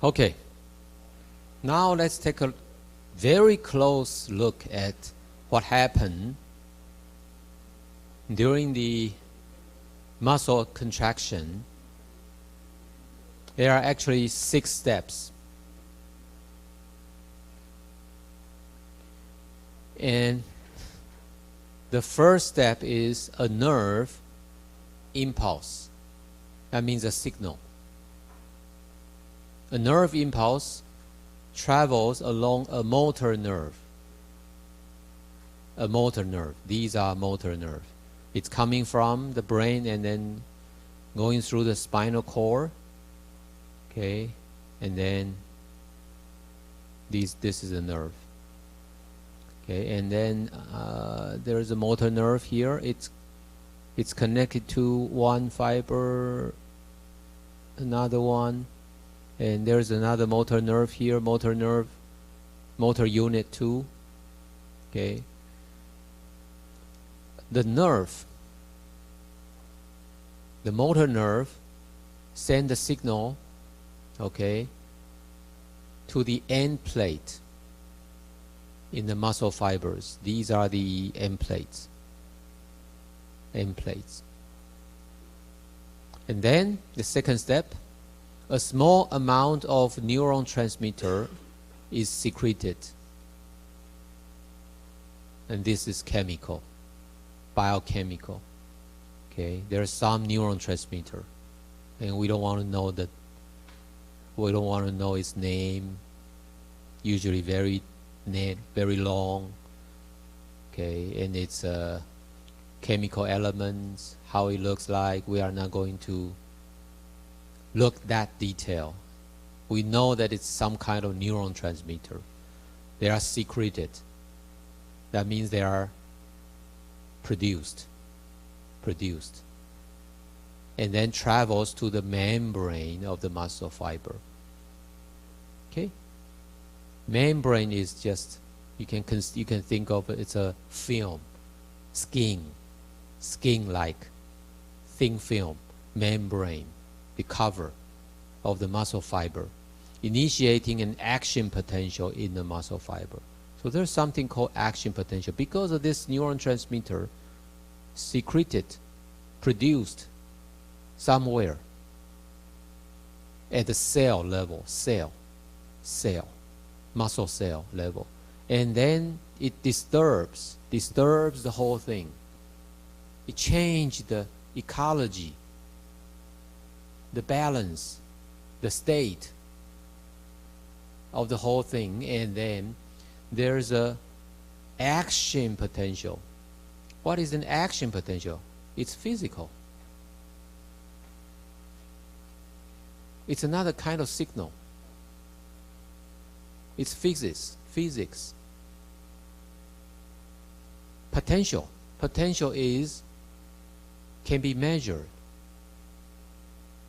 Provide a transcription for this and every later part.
Okay, now let's take a very close look at what happened during the muscle contraction. There are actually 6 steps. And the first step is a nerve impulse. That means a signal. A nerve impulse travels along a motor nerve. A motor nerve. These are motor nerve. It's coming from the brain and then going through the spinal cord. Okay, and then this is a nerve. Okay, and then there is a motor nerve here. It's connected to one fiber, another one, and there's another motor nerve here. Motor unit 2. Okay, the motor nerve send the signal, okay, to the end plate in the muscle fibers. These are the end plates. And then the second step, a small amount of neurotransmitter is secreted. And this is chemical, biochemical. Okay, there's some neurotransmitter, and we don't want to know that. We don't want to know its name. Usually very long. Okay, and its chemical elements, how it looks like. We are not going to look that detail. We know that it's some kind of neurotransmitter. They are secreted. That means they are produced, and then travels to the membrane of the muscle fiber. Okay, membrane is just, you can think of it, it's a film, skin-like thin film, membrane, the cover of the muscle fiber, initiating an action potential in the muscle fiber. So there's something called action potential because of this neurotransmitter secreted, produced somewhere at the cell level, muscle cell level, and then it disturbs the whole thing. It changes the ecology, the balance, the state of the whole thing, and then there's a action potential. What is an action potential? It's physical. It's another kind of signal. It's physics. Potential can be measured.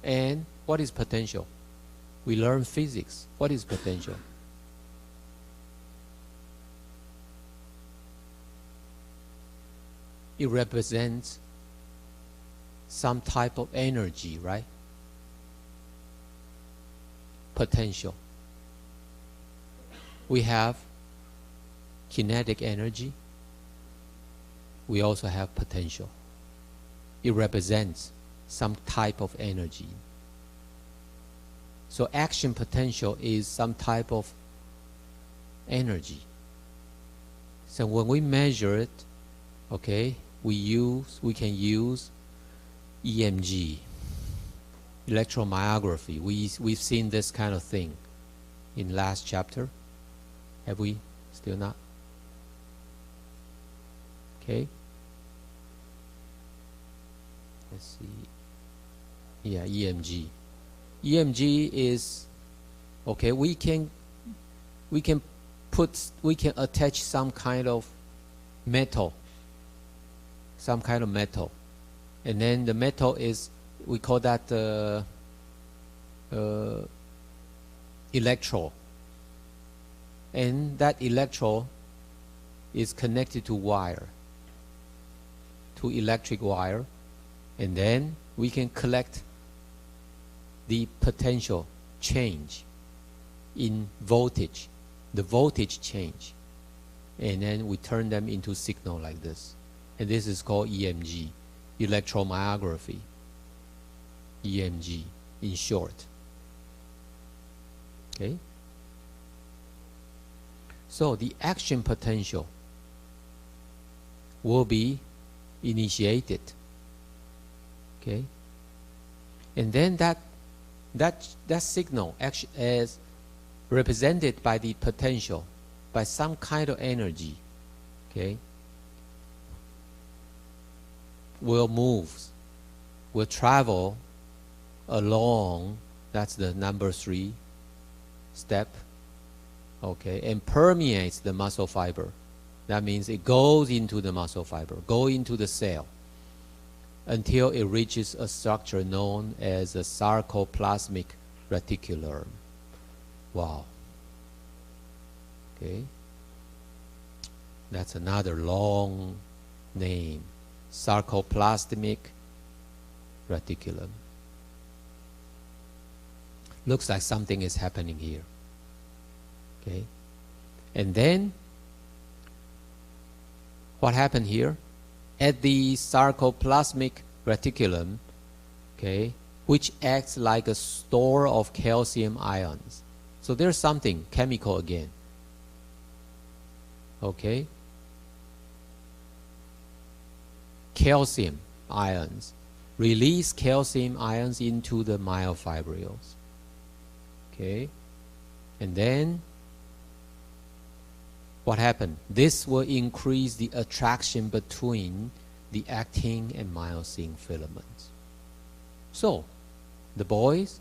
And what is potential? We learn physics. What is potential? It represents some type of energy, right? Potential. We have kinetic energy. We also have potential. It represents some type of energy. So action potential is some type of energy. So when we measure it, okay, we can use EMG, electromyography. We've seen this kind of thing in last chapter. Have we? Still not? Okay. Let's see. Yeah, EMG. EMG is okay. We can attach some kind of metal. And then the metal is, we call that electrode. And that electrode is connected to electric wire. And then we can collect the potential change in voltage, the voltage change, and then we turn them into signal like this. And this is called EMG, electromyography, EMG in short. Okay? So the action potential will be initiated. Okay? And then that signal actually is represented by the potential, by some kind of energy, okay, will move, will travel along, that's the number 3 step, okay, and permeates the muscle fiber. That means it goes into the muscle fiber, go into the cell, until it reaches a structure known as a sarcoplasmic reticulum. Wow. Okay. That's another long name. Sarcoplasmic reticulum. Looks like something is happening here. Okay. And then what happened here? At the sarcoplasmic reticulum, okay, which acts like a store of calcium ions. So there's something chemical again. Okay? Calcium ions. Release calcium ions into the myofibrils. Okay? And then what happened? This will increase the attraction between the actin and myosin filaments. So, the boys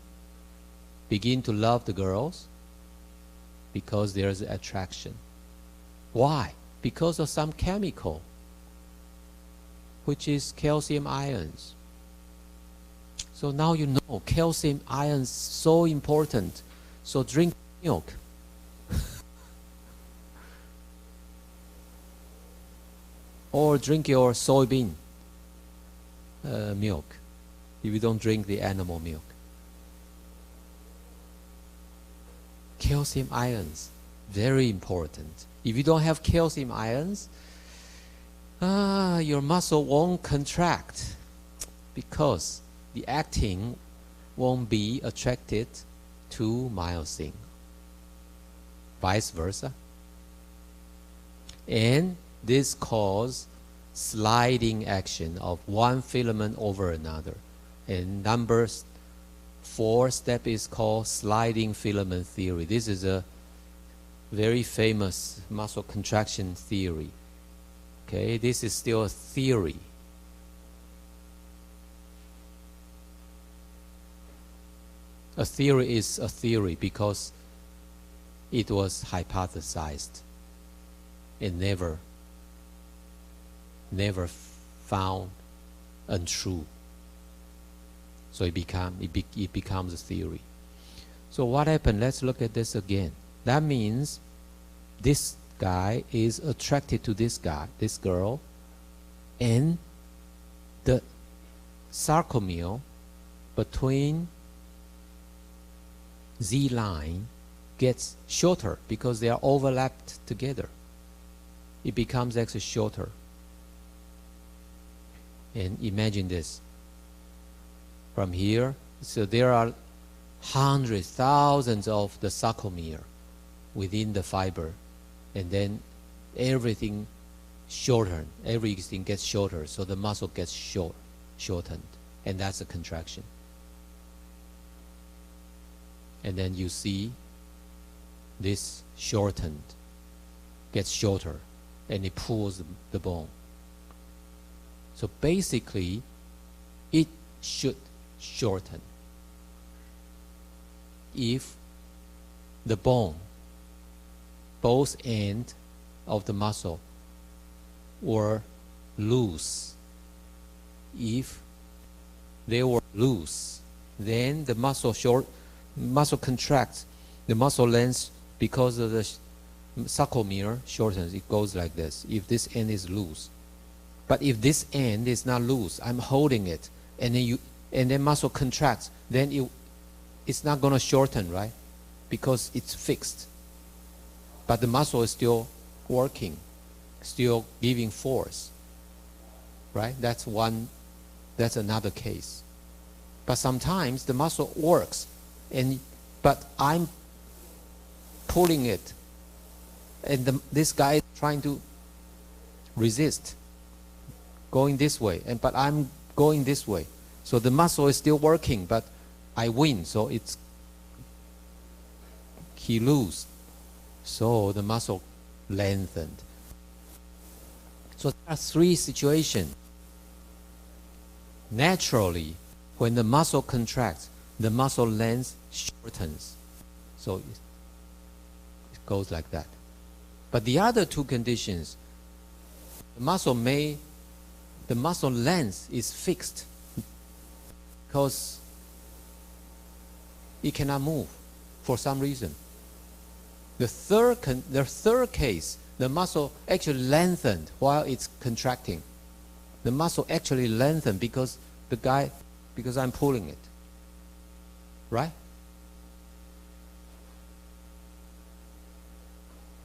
begin to love the girls because there's attraction. Why? Because of some chemical, which is calcium ions. So now you know calcium ions so important. So drink milk. Or drink your soybean milk if you don't drink the animal milk. Calcium ions, very important. If you don't have calcium ions, your muscle won't contract because the actin won't be attracted to myosin. Vice versa. And this causes sliding action of one filament over another. And number 4 step is called sliding filament theory. This is a very famous muscle contraction theory. Okay, this is still a theory. A theory is a theory because it was hypothesized and never found untrue. So it becomes a theory. So what happened? Let's look at this again. That means this guy is attracted to this guy, this girl, and the sarcomere between Z line gets shorter because they are overlapped together. It becomes actually shorter. And imagine this. From here, so there are hundreds, thousands of the sarcomere within the fiber, and then everything shortened, everything gets shorter, so the muscle gets shortened, and that's a contraction. And then you see this shortened gets shorter, and it pulls the bone. So basically, it should shorten if the bone, both ends of the muscle, were loose. If they were loose, then the muscle contracts, the muscle length, because of the sarcomere shortens. It goes like this if this end is loose. But if this end is not loose, I'm holding it, and then muscle contracts, then it's not going to shorten, right? because it's fixed. But the muscle is still working, still giving force. Right? That's another case. But sometimes the muscle works, but I'm pulling it, and this guy is trying to resist, going this way, but I'm going this way. So the muscle is still working, but I win, so he lose. So the muscle lengthened. So there are three situations. Naturally, when the muscle contracts, the muscle length shortens. So it goes like that. But the other two conditions, the muscle length is fixed because it cannot move for some reason. The third case, the muscle actually lengthened while it's contracting. The muscle actually lengthened because I'm pulling it. Right?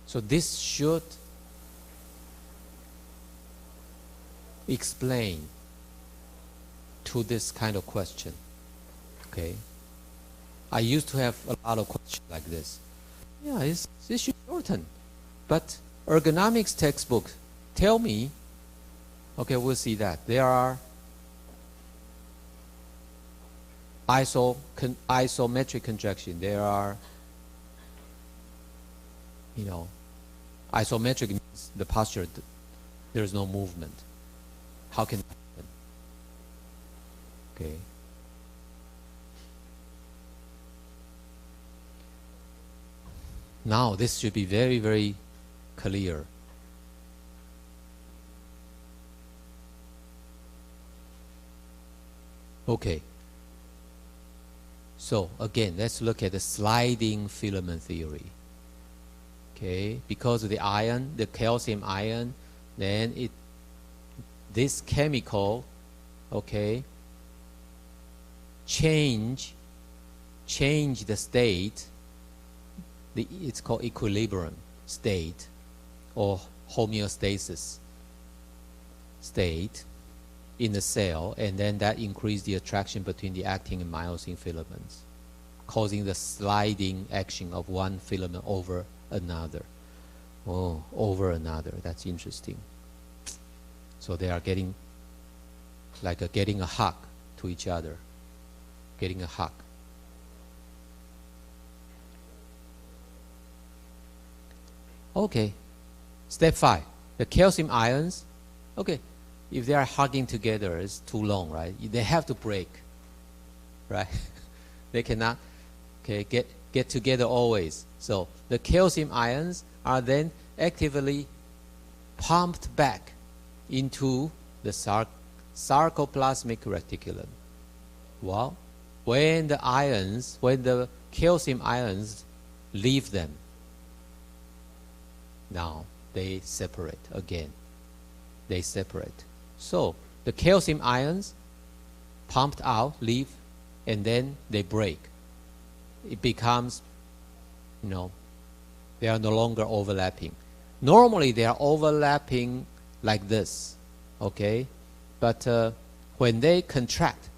So this should explain to this kind of question. Okay? I used to have a lot of questions like this. Yeah, this should shorten. But ergonomics textbook tell me, okay, we'll see that. There are isometric contraction. There are, isometric means the posture, there is no movement. How can that happen? Okay. Now this should be very, very clear. Okay. So again, let's look at the sliding filament theory. Okay, because of the iron, the calcium ion, then this chemical, okay, change the state. It's called equilibrium state or homeostasis state in the cell, and then that increases the attraction between the actin and myosin filaments, causing the sliding action of one filament over another. Oh, over another. That's interesting. So they are getting getting a hug to each other. Getting a hug. Okay. Step 5. The calcium ions. Okay. If they are hugging together, it's too long, right? They have to break. Right? They cannot get together always. So the calcium ions are then actively pumped back into the sarcoplasmic reticulum. Well, when the calcium ions leave them, now they separate again. They separate. So the calcium ions pumped out, leave, and then they break. It becomes, they are no longer overlapping. Normally they are overlapping like this, okay? But when they contract,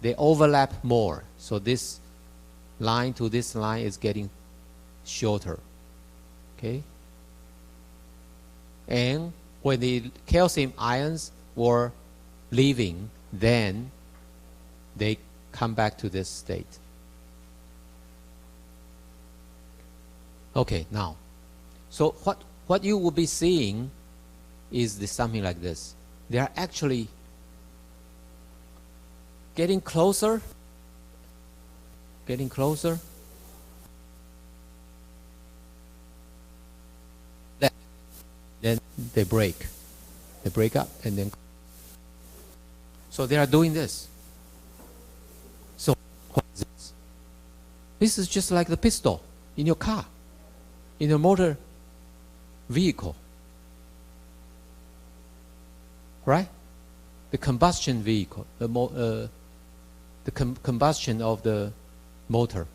they overlap more. So this line to this line is getting shorter, okay? And when the calcium ions were leaving, then they come back to this state. Okay, now, so what you will be seeing is something like this. They are actually getting closer, then they break up, and then so they are doing this. So what is this? This is just like the pistol in your car, in your motor vehicle, right? The combustion vehicle, the combustion of the motor,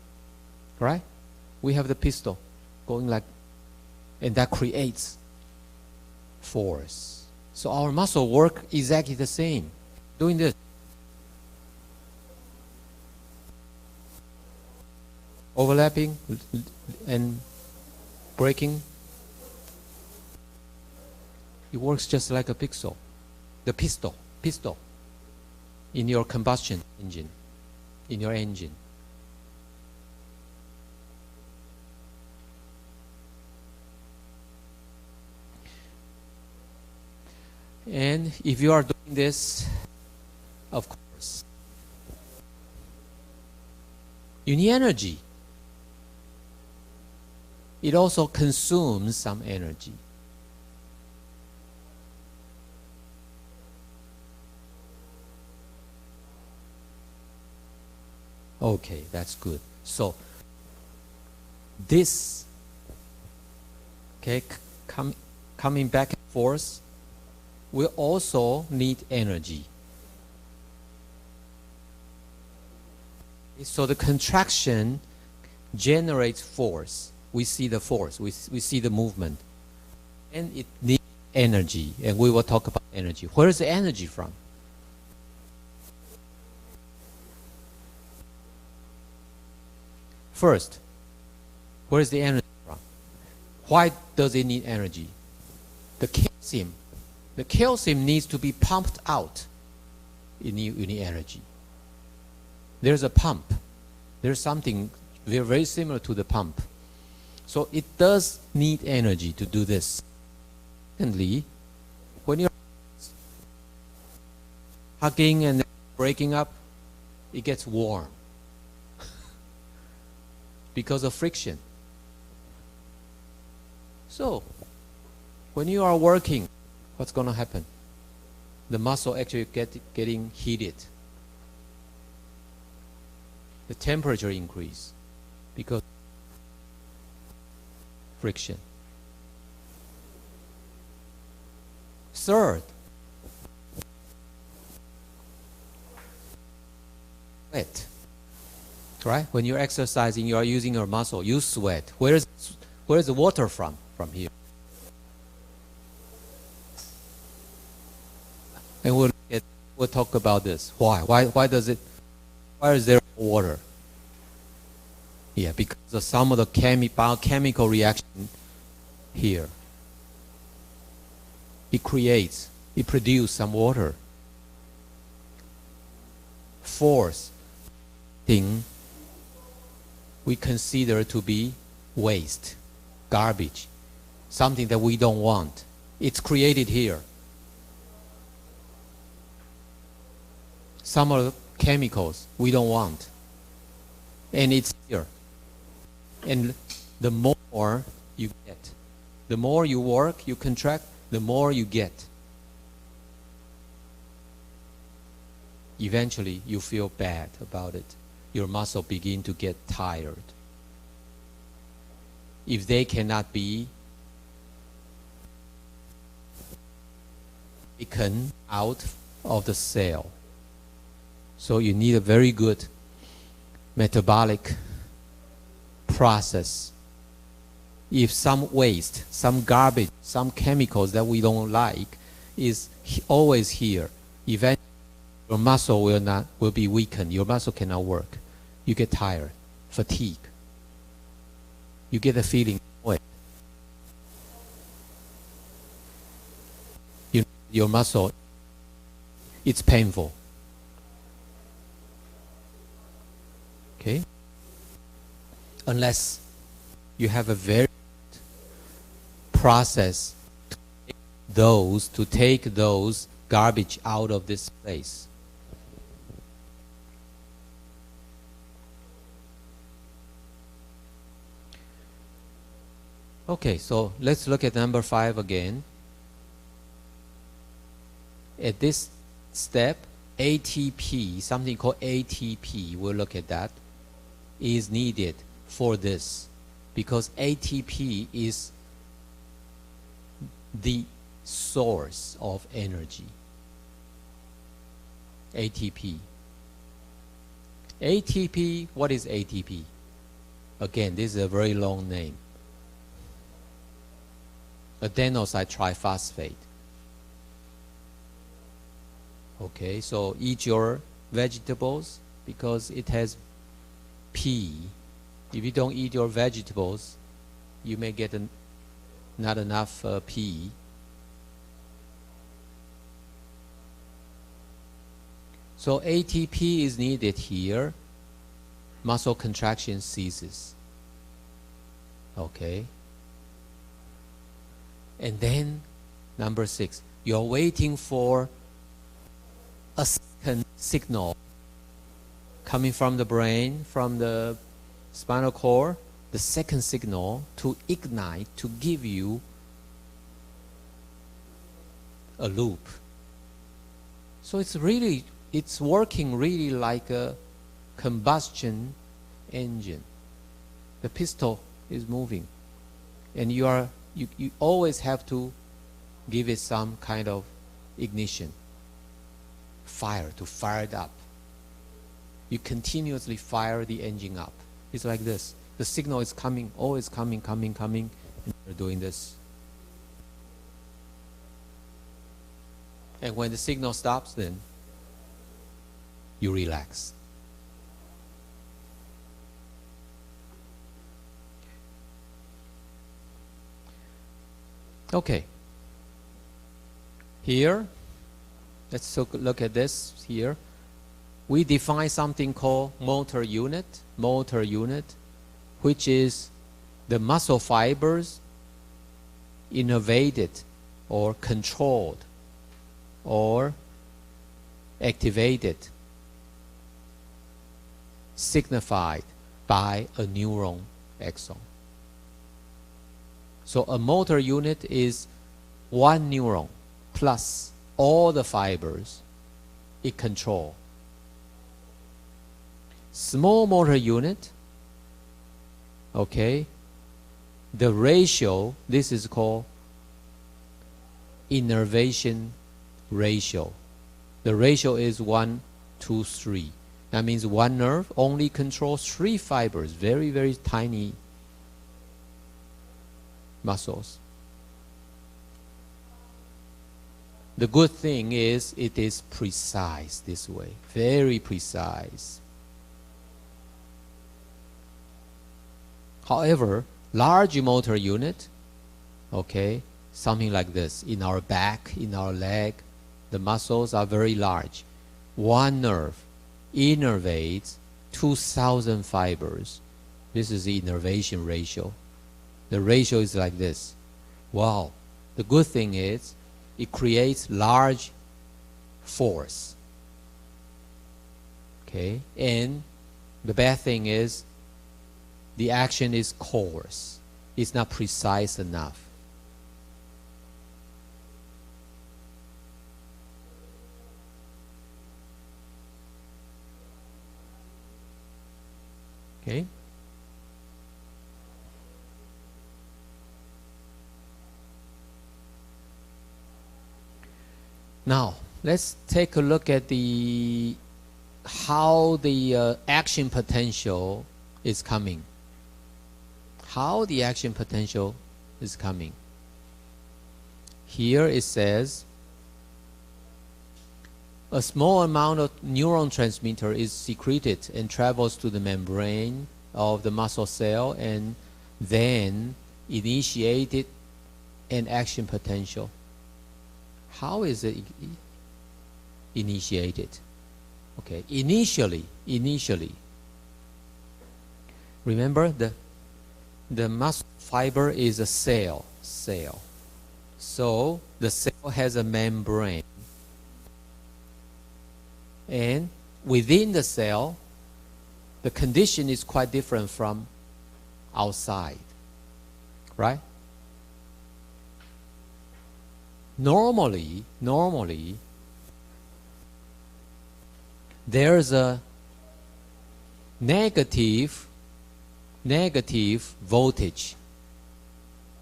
right? we have the pistol going like, and that creates force. So our muscle work exactly the same. Doing this. Overlapping and breaking. It works just like a pistol. The pistol in your combustion engine, in your engine. And if you are doing this, of course, you need energy. It also consumes some energy. Okay, that's good. So this, okay, coming back and forth, we also need energy. So the contraction generates force. We see the force, we see the movement. And it needs energy, and we will talk about energy. Where is the energy from? First, where is the energy from? Why does it need energy? The calcium needs to be pumped out. You need energy. There's a pump. There's something very similar to the pump. So it does need energy to do this. Secondly, when you're hugging and breaking up, it gets warm because of friction. So when you are working, what's going to happen? The muscle actually getting heated. The temperature increase because friction. Third, sweat. Right? When you're exercising, you are using your muscle. You sweat. Where is the water from? From here. And we'll talk about this. Why? Why is there water? Yeah, because of some of the biochemical reaction here. It produces some water. Fourth thing we consider to be waste, garbage, something that we don't want. It's created here. Some of the chemicals we don't want. And it's here. And the more you get, the more you work, you contract, the more you get. Eventually, you feel bad about it. Your muscle begin to get tired. If they cannot be taken out of the cell. So you need a very good metabolic process. If some waste, some garbage, some chemicals that we don't like is always here, eventually your muscle will be weakened. Your muscle cannot work. You get tired, fatigue. You get a feeling of your muscle, it's painful. Okay? Unless you have a very process to take those garbage out of this place. Okay, so let's look at number 5 again. At this step, ATP, something called ATP, we'll look at that, is needed for this because ATP is the source of energy. ATP. ATP, what is ATP? Again, this is a very long name. Adenosine triphosphate. Okay, so eat your vegetables because it has P. If you don't eat your vegetables, you may get not enough P. So ATP is needed here. Muscle contraction ceases. Okay. And then, number 6, you're waiting for a second signal coming from the brain, from the spinal cord, the second signal to ignite, to give you a loop. So it's working really like a combustion engine. The piston is moving, and you always have to give it some kind of ignition, fire, to fire it up. You continuously fire the engine up. It's like this. The signal is coming, always coming, and you're doing this. And when the signal stops, then you relax. Okay. Here, let's look at this here. We define something called motor unit, which is the muscle fibers innervated or controlled or activated, signified by a neuron axon. So a motor unit is one neuron plus all the fibers it controls. Small motor unit, okay, the ratio, this is called innervation ratio. The ratio is 1 to 3. That means one nerve only controls 3 fibers, very, very tiny muscles. The good thing is it is precise this way, very precise. However, large motor unit, okay, something like this, in our back, in our leg, the muscles are very large. One nerve innervates 2,000 fibers. This is the innervation ratio. The ratio is like this. Wow. The good thing is it creates large force. Okay? And the bad thing is the action is coarse. It's not precise enough. Okay? Now, let's take a look at how the action potential is coming. How the action potential is coming. Here it says a small amount of neuron transmitter is secreted and travels to the membrane of the muscle cell and then initiated an action potential. How is it initiated? Okay, initially, remember the muscle fiber is a cell. So the cell has a membrane. And within the cell, the condition is quite different from outside, right? Normally, there's a negative voltage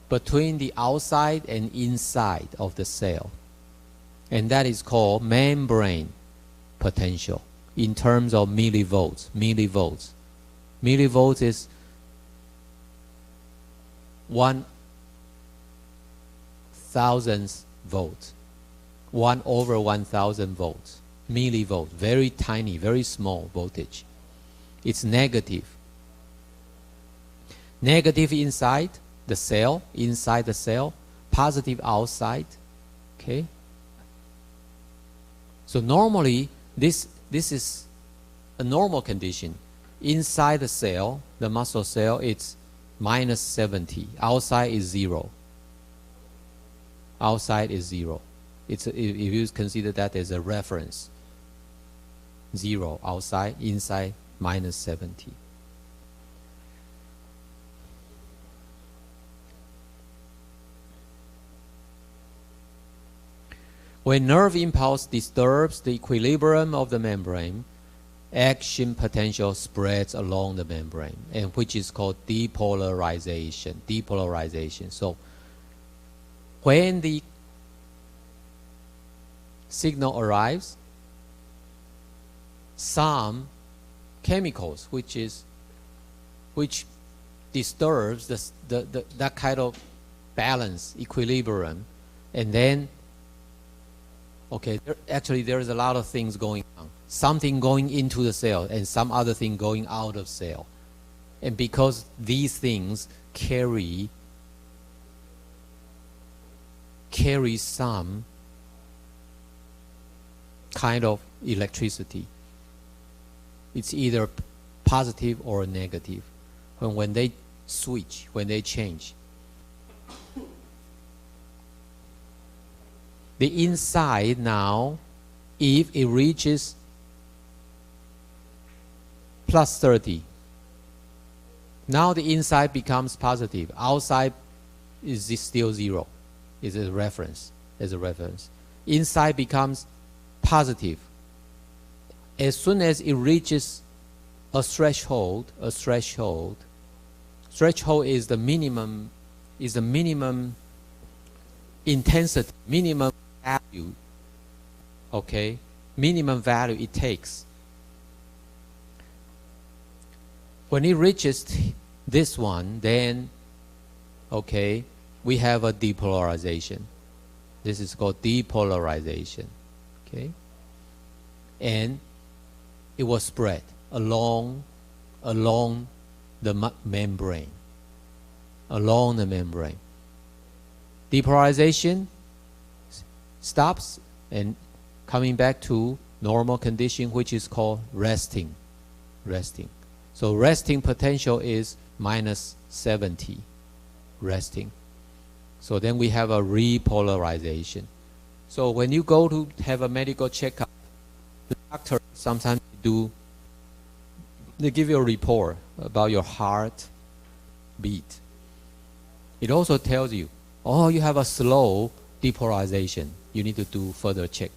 between the outside and inside of the cell. And that is called membrane potential in terms of millivolts. Millivolts is 1,000th volt, 1/1000 volts, millivolt, very tiny, very small voltage. It's negative. Negative inside the cell, positive outside. Okay. So normally this is a normal condition. Inside the cell, the muscle cell, it's -70. Outside is 0. Outside is 0. If you consider that as a reference, 0 outside, inside -70. When nerve impulse disturbs the equilibrium of the membrane, action potential spreads along the membrane, and which is called depolarization. Depolarization. So when the signal arrives, some chemicals which disturbs that kind of balance, equilibrium, and then okay, there is a lot of things going on. Something going into the cell and some other thing going out of cell. And because these things carry some kind of electricity. It's either positive or negative. When they switch, when they change. The inside now, if it reaches +30, now the inside becomes positive. Outside is still 0. Is a reference. Inside becomes positive. As soon as it reaches a threshold is the minimum intensity, minimum value, okay, minimum value it takes. When it reaches this one, then, okay, we have a depolarization. This is called depolarization, okay, and it will spread along the membrane, Depolarization stops and coming back to normal condition, which is called resting. So resting potential is -70, resting. So then we have a repolarization. So when you go to have a medical checkup, the doctor sometimes they give you a report about your heart beat. It also tells you, oh, you have a slow depolarization. You need to do further check.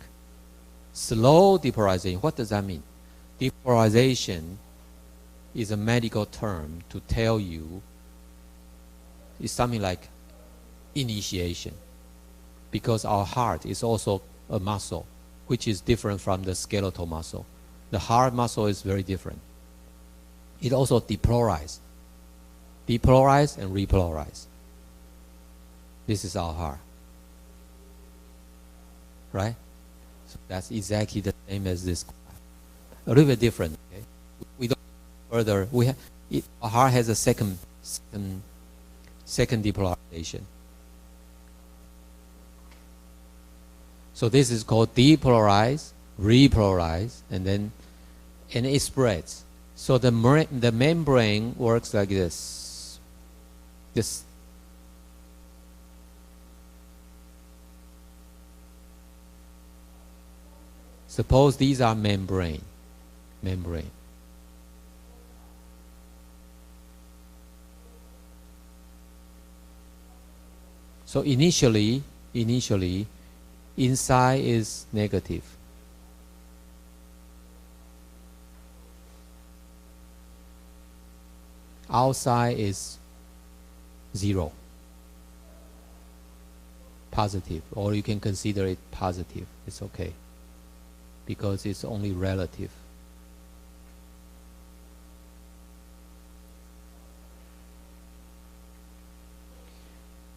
Slow depolarization, what does that mean? Depolarization is a medical term to tell you it's something like initiation, because our heart is also a muscle which is different from the skeletal muscle. The heart muscle is very different. It also depolarize and repolarize. This is our heart, right? So that's exactly the same as this. A little bit different. Okay? We don't further. Our heart has a second depolarization. So this is called depolarize, repolarize, and it spreads. So the membrane works like this. Suppose these are membrane. So initially, inside is negative. Outside is 0. Positive, or you can consider it positive. It's okay, because it's only relative.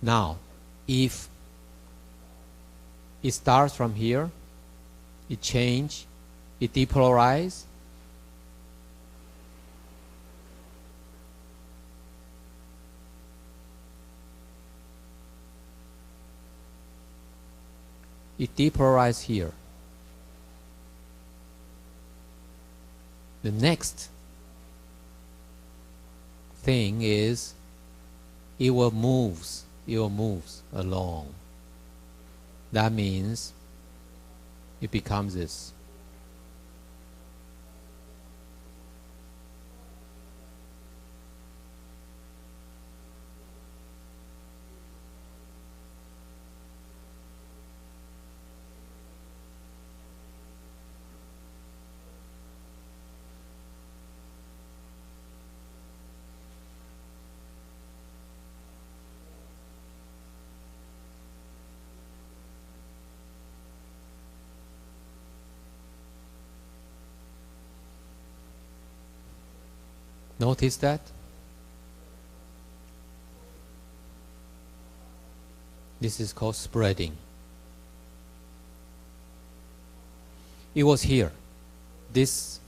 Now, if it starts from here, it change, it depolarize, it depolarize here. The next thing is it will move along. That means it becomes this. Notice that? This is called spreading. It was here. This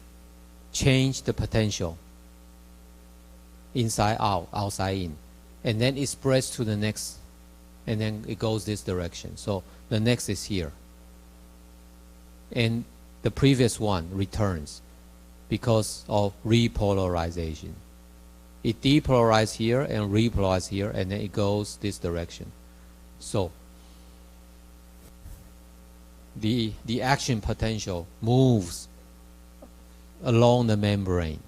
changed the potential. Inside out, outside in. And then it spreads to the next, and then it goes this direction. So the next is here. And the previous one returns because of repolarization. It depolarizes here and repolarizes here, and then it goes this direction. So the action potential moves along the membrane.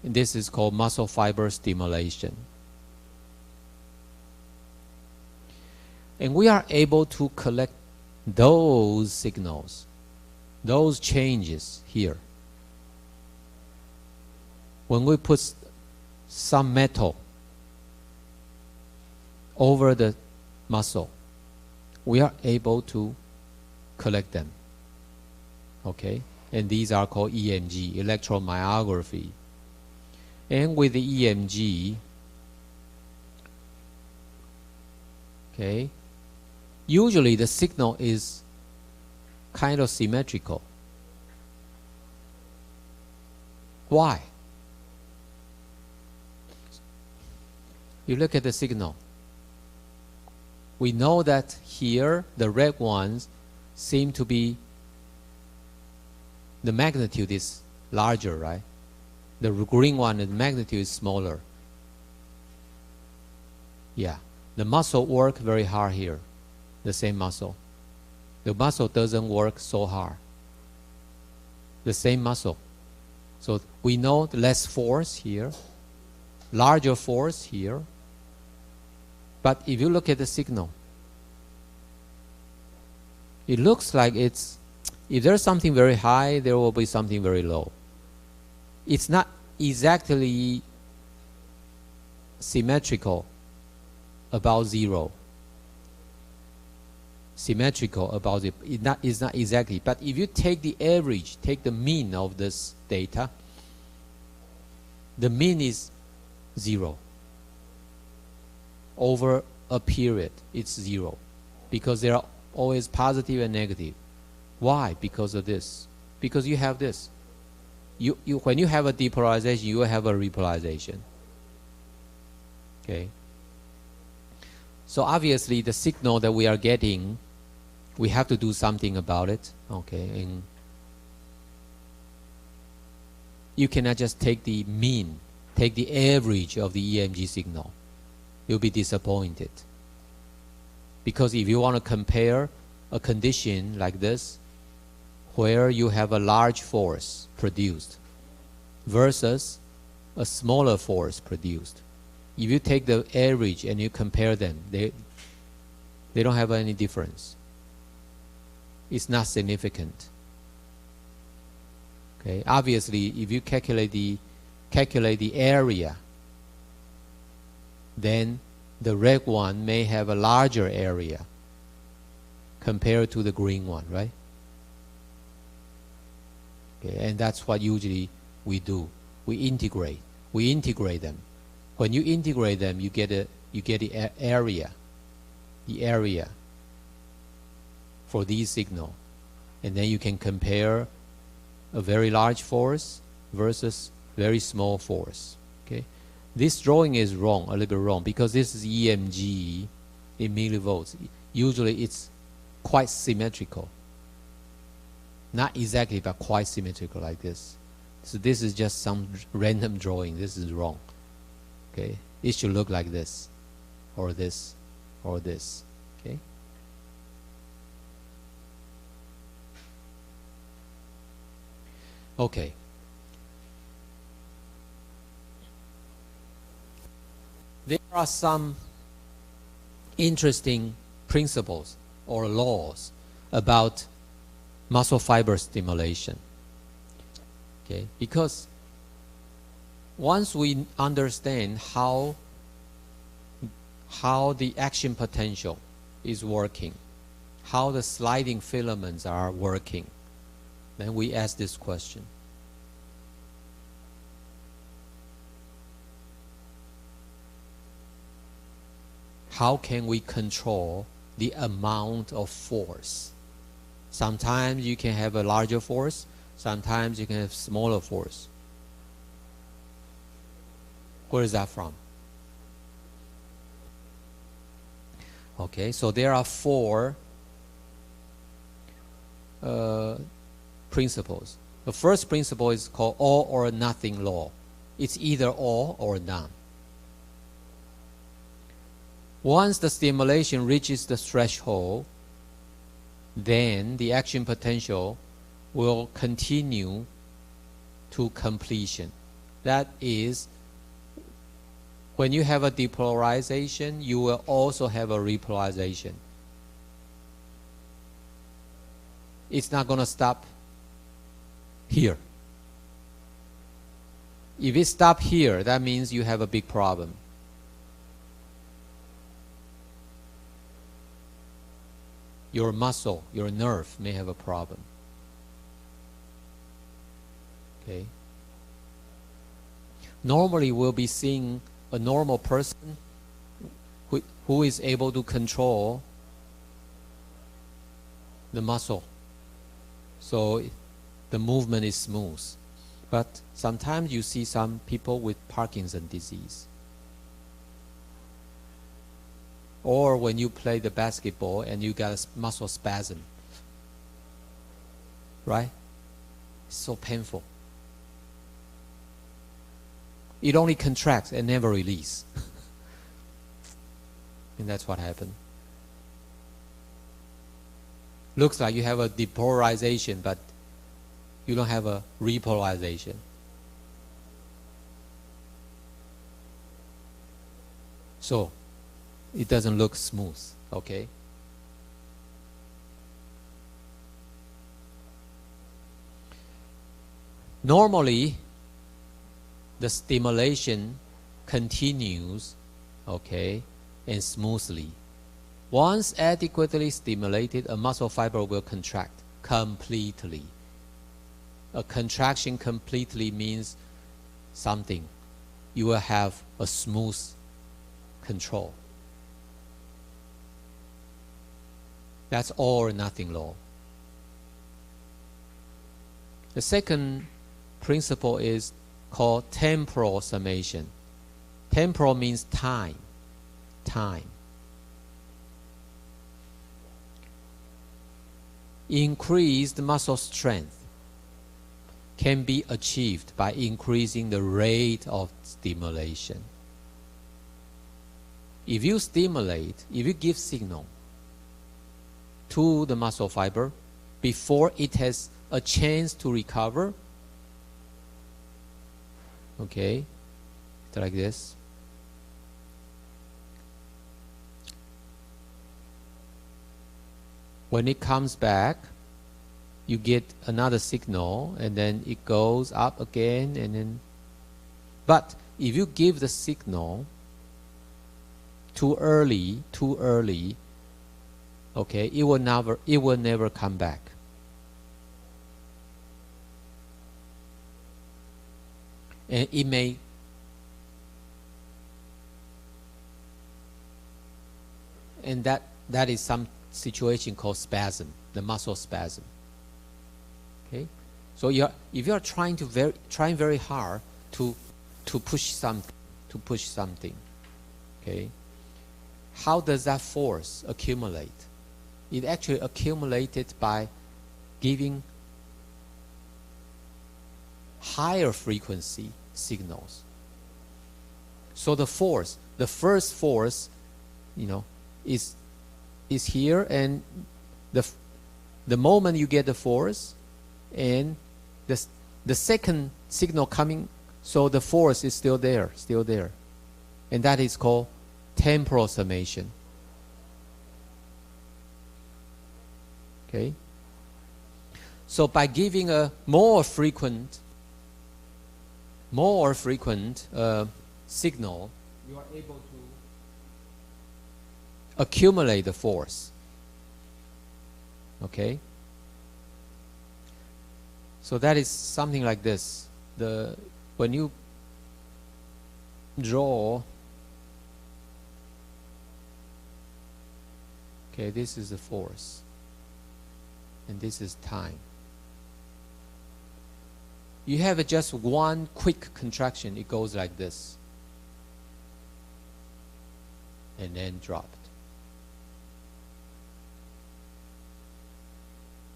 And this is called muscle fiber stimulation. And we are able to collect those signals, those changes here. When we put some metal over the muscle, we are able to collect them. Okay? And these are called EMG, electromyography. And with the EMG, okay, usually the signal is kind of symmetrical. Why? You look at the signal. We know that here the red ones seem to be, the magnitude is larger, right? The green one, the magnitude is smaller. Yeah, the muscle work very hard here, the same muscle. The muscle doesn't work so hard. The same muscle. So we know less force here, larger force here. But if you look at the signal, it looks like it's, if there's something very high, there will be something very low. It's not exactly symmetrical about zero. Symmetrical about it, it's not exactly. But if you take the average, take the mean of this data, the mean is zero. Over a period, it's zero. Because there are always positive and negative. Why? Because of this. Because you have this. When you have a depolarization, you will have a repolarization. Okay? So obviously the signal that we are getting, we have to do something about it. Okay? And you cannot just take the mean, take the average of the EMG signal. You'll be disappointed. Because if you want to compare a condition like this, where you have a large force produced versus a smaller force produced, if you take the average and you compare them, they don't have any difference. It's not significant. Okay? Obviously, if you calculate the area, then the red one may have a larger area compared to the green one, right? Okay, and that's what usually we do. We integrate them. When you integrate them, you get the area for these signal, and then you can compare a very large force versus very small force. Okay, this drawing is wrong, a little bit wrong, because this is EMG in millivolts. Usually it's quite symmetrical, not exactly, but quite symmetrical like this. So this is just some random drawing. This is wrong. Okay, it should look like this, or this, or this. Okay. Okay. There are some interesting principles or laws about muscle fiber stimulation. Okay, because once we understand how the action potential is working, how the sliding filaments are working, then we ask this question. How can we control the amount of force? Sometimes you can have a larger force, sometimes you can have smaller force. Where is that from? Okay, so there are four principles. The first principle is called all or nothing law. It's either all or none. Once the stimulation reaches the threshold, then the action potential will continue to completion. That is, when you have a depolarization, you will also have a repolarization. It's not going to stop here. If it stops here, that means you have a big problem. Your muscle, your nerve may have a problem. Okay. Normally, we'll be seeing a normal person who is able to control the muscle, so the movement is smooth. But sometimes you see some people with Parkinson's disease. Or when you play the basketball and you got a muscle spasm, right? It's so painful. It only contracts and never release. And that's what happened. Looks like you have a depolarization, but you don't have a repolarization. So it doesn't look smooth, okay? Normally, the stimulation continues, okay, and smoothly. Once adequately stimulated, a muscle fiber will contract completely. A contraction completely means something. You will have a smooth control. That's all or nothing law. The second principle is called temporal summation. Temporal means time. Time. Increased muscle strength can be achieved by increasing the rate of stimulation. If you stimulate, if you give signal to the muscle fiber before it has a chance to recover, okay, like this. When it comes back, you get another signal, and then it goes up again, and then. But if you give the signal too early, okay, it will never come back. And it may And that is some situation called spasm, the muscle spasm. Okay, so if you are trying very hard to push something, okay, how does that force accumulate? It actually accumulated by giving higher frequency signals. So the first force, is here, and the moment you get the force, and the second signal coming, so the force is still there, and that is called temporal summation. Okay. So by giving a more frequent signal, you are able to accumulate the force. Okay. So that is something like this. When you draw, okay, this is the force, and this is time. You have just one quick contraction, it goes like this, and then dropped.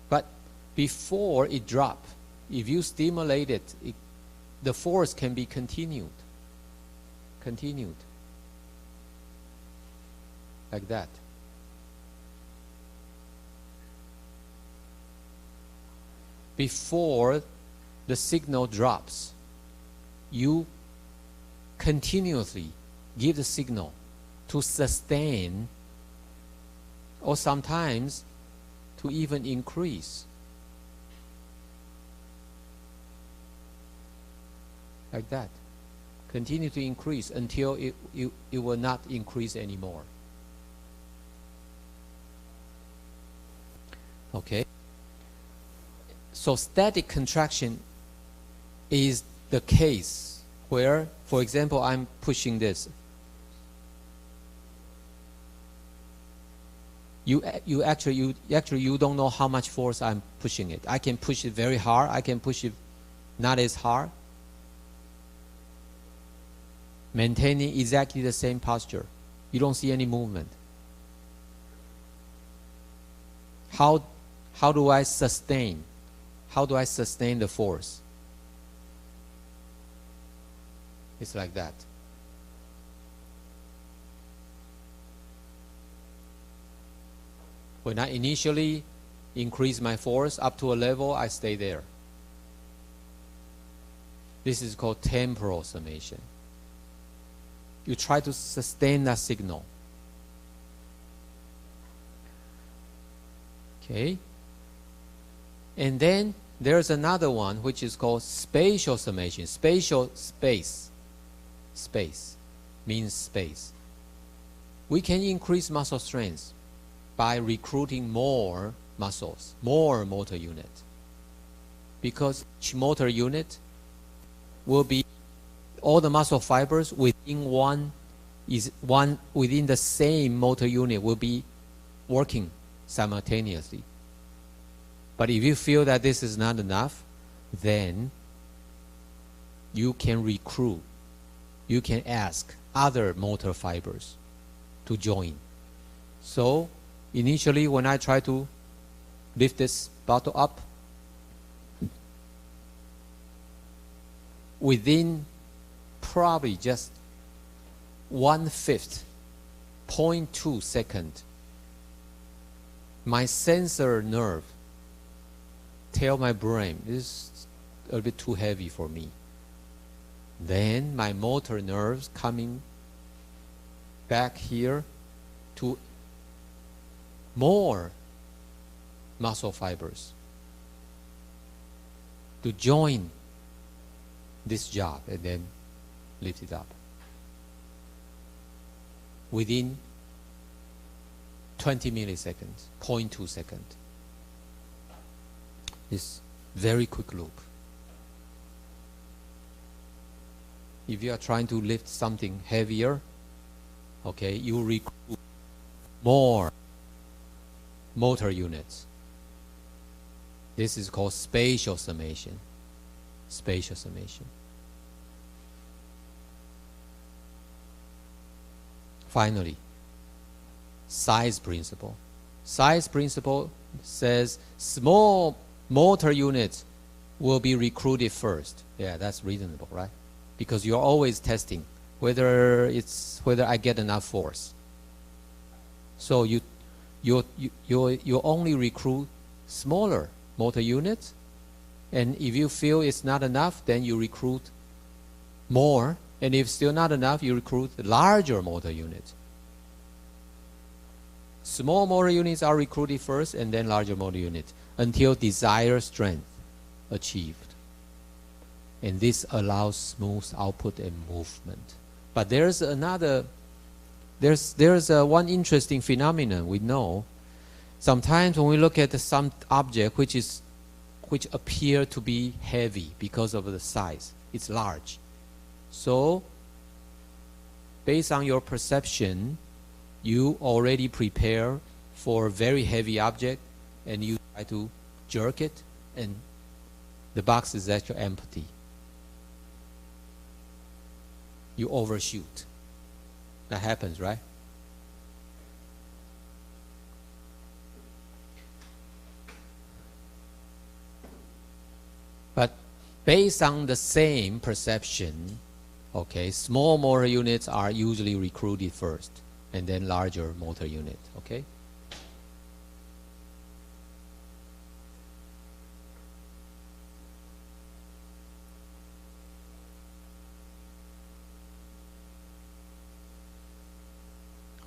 But before it drops, if you stimulate it, the force can be continued, like that. Before the signal drops, you continuously give the signal to sustain, or sometimes to even increase. Like that. Continue to increase until it will not increase anymore. Okay? So static contraction is the case where, for example, I'm pushing this. You don't know how much force I'm pushing it. I can push it very hard. I can push it not as hard, maintaining exactly the same posture. You don't see any movement. How do I sustain? How do I sustain the force? It's like that. When I initially increase my force up to a level, I stay there. This is called temporal summation. You try to sustain that signal. Okay? And then there's another one which is called spatial summation. Spatial, space. Space means space. We can increase muscle strength by recruiting more muscles, more motor units. Because each motor unit will be all the muscle fibers within within the same motor unit will be working simultaneously. But if you feel that this is not enough, then you can recruit, you can ask other motor fibers to join. So initially when I try to lift this bottle up, within probably just 1/5, 0.2 seconds, my sensor nerve tell my brain this is a little bit too heavy for me. Then my motor nerves coming back here to more muscle fibers to join this job and then lift it up. Within 20 milliseconds, 0.2 seconds. It's very quick loop. If you are trying to lift something heavier, okay, you recruit more motor units. This is called spatial summation. Spatial summation. Finally, size principle. Size principle says small motor units will be recruited first. Yeah, that's reasonable, right? Because you're always testing whether I get enough force. So you only recruit smaller motor units, and if you feel it's not enough, then you recruit more, and if still not enough, you recruit larger motor units. Small motor units are recruited first, and then larger motor units until desired strength achieved. And this allows smooth output and movement. But there's one interesting phenomenon we know. Sometimes when we look at some object which appear to be heavy because of the size, it's large. So based on your perception, you already prepare for a very heavy object, and you try to jerk it, and the box is actually empty. You overshoot. That happens, right? But based on the same perception, okay, small motor units are usually recruited first, and then larger motor unit, okay?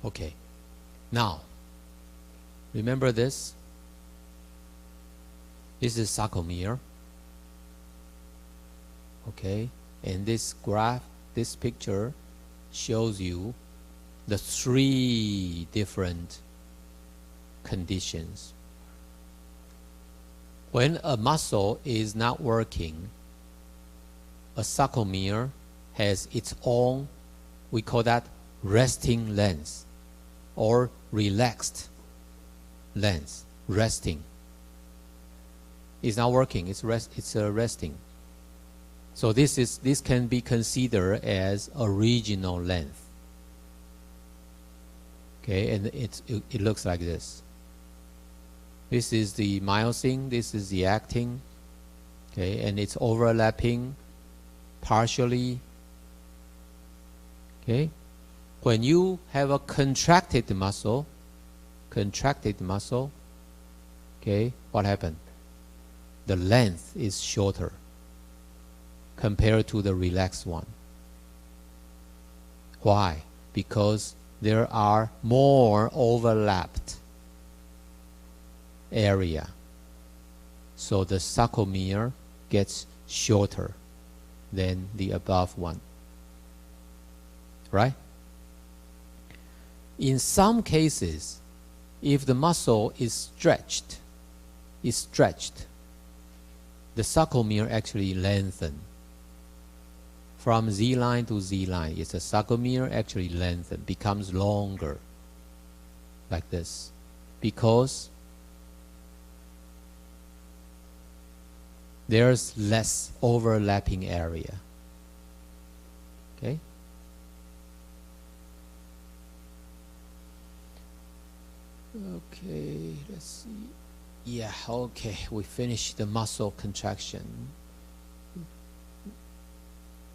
Okay, now, remember this? This is sarcomere, okay? And this graph, this picture shows you the 3 different conditions. When a muscle is not working, a sarcomere has its own, we call that resting length, or relaxed length, resting. It's not working, it's resting. So this can be considered as original length. Okay, and it looks like this. This is the myosin, this is the actin. Okay, and it's overlapping partially. Okay. When you have a contracted muscle, okay, what happened? The length is shorter compared to the relaxed one. Why? Because there are more overlapped area. So the sarcomere gets shorter than the above one. Right? In some cases, if the muscle is stretched, the sarcomere actually lengthens. From Z line to Z line, it's a sarcomere actually lengthens, becomes longer, like this, because there's less overlapping area. Okay? Okay, let's see. Yeah, okay, we finished the muscle contraction.